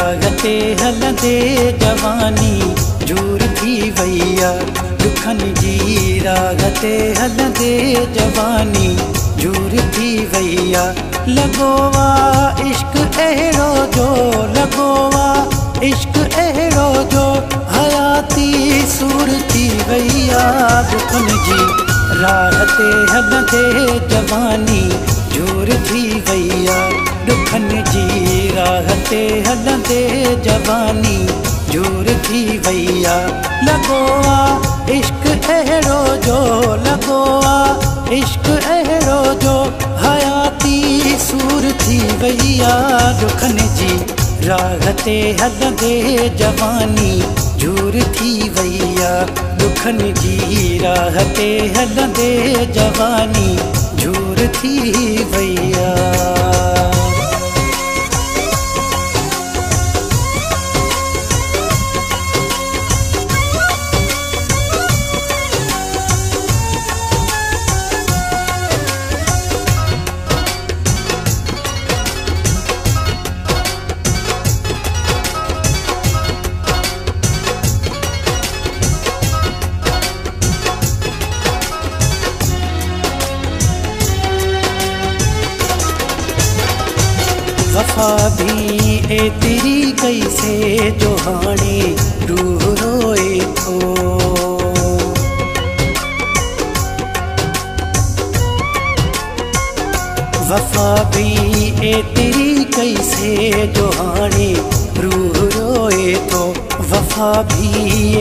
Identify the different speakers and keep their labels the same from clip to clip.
Speaker 1: रागते हलंदे जवानी झूर थी वैया दुखन जी रागते हलंदे जवानी झूर थी वैया लगोवा इश्क अहिड़ो जो लगोवा इश्क अहिड़ो जो हयाती सूर थी वैया दुखन जी रागते हलंदे जवानी झूर थी वैया दुखन जी रागते हलंदे जवानी झूर थी वैया लगोआ इश्क अहिड़ो जो लगोआ इश्क अहिड़ो जो हयाती सूर थी वैया दुखन जी रागते हलंदे जवानी झूर थी वैया दुखन जी रागते हलंदे जवानी झूर थी वैया। वफा भी एतिरी कैसे जो हाणे रूह रोए थो वफा भी एतिरी कैसे जो हाणे रूह रोए थो वफा भी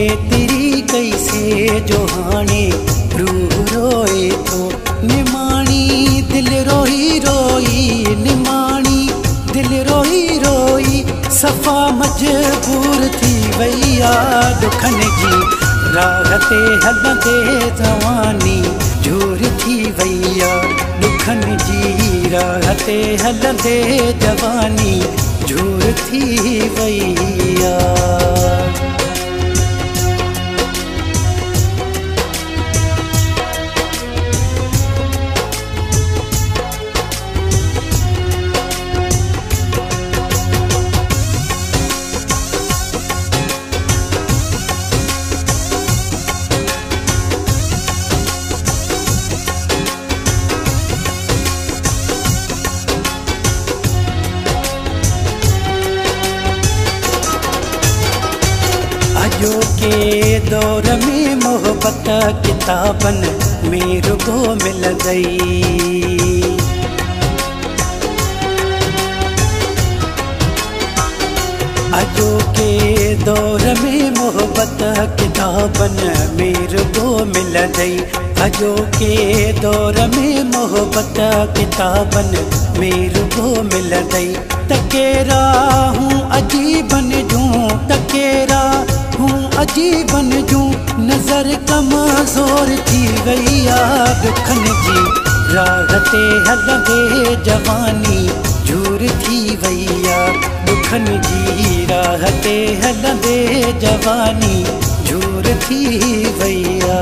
Speaker 1: एतिरी कैसे जो हाणे रूह रोए थो निमाणी दिल रोई रोई निमाणी दिल रोई रोई सफ़ा मजबूर थी वैया दुखन जी रागते हलंदे जवानी झूर थी वैया दुखन जी रागते हलंदे जवानी झूर थी वैया। अजो के दौर में मोहब्बत किताबन में रुगो मिल गई अजो के दौर में मोहब्बत किताबन में रुगो मिल गई अजो के दौर में मोहब्बत किताबन में रुगो मिल गई तकेरा हूँ अजीबन जूं तकेरा हूँ अजीबन जूं नजर कमजोर थी वैया दुखन जी रागते हलंदे जवानी झूर थी वैया दुखन जी रागते हलंदे जवानी झूर थी वैया।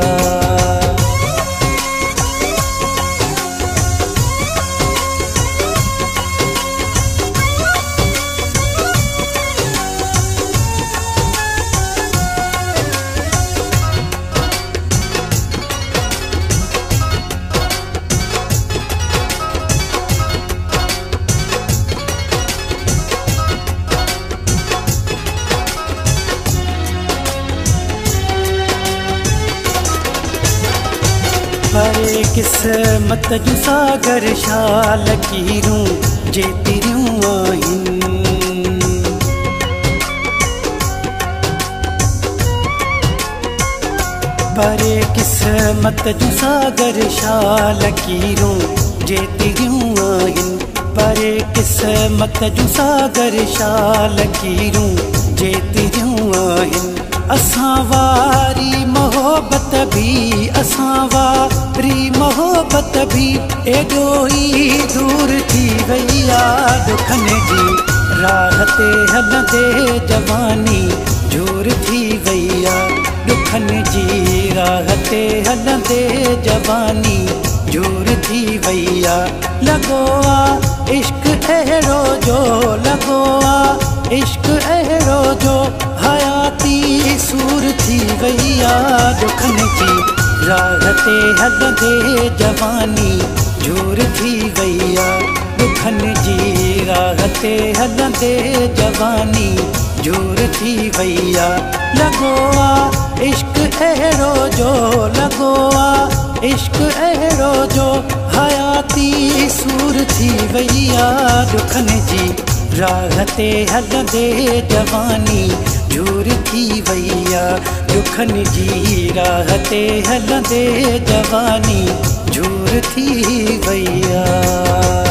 Speaker 1: परे किस्मत जूं सागर छा लकीरूं जेतिरियूं आहिनि परे किस्मत जूं सागर छा लकीरूं जेतिरियूं आहिनि परे किस्मत जूं सागर छा लकीरूं जेतिरियूं आहिनि असां वारी मोहब्बत भी असां वारी मोहब्बत भी एॾो ई दूर थी वैया दुखन जी रागते हलंदे जवानी झूर थी वैया दुखन जी रागते हलंदे जवानी झूर थी वैया लगो आ इश्क अहिड़ो जो लगो आ इश्क अहिड़ो जो हयाती सूर थी वई आहे। दुखनि जी राह ते हलंदे जवानी झूर थी वई आहे। दुखनि जी राह ते हलंदे जवानी झूर थी वई आहे। लॻो आहे इश्क अहिड़ो जो, लॻो आहे इश्क अहिड़ो जो हयाती सूर थी वई आहे। दुखनि जी राह ते हलंदे जवानी झूर थी वई आहे। दुखनि जी राह ते हलंदे जवानी झूर थी वई आहे।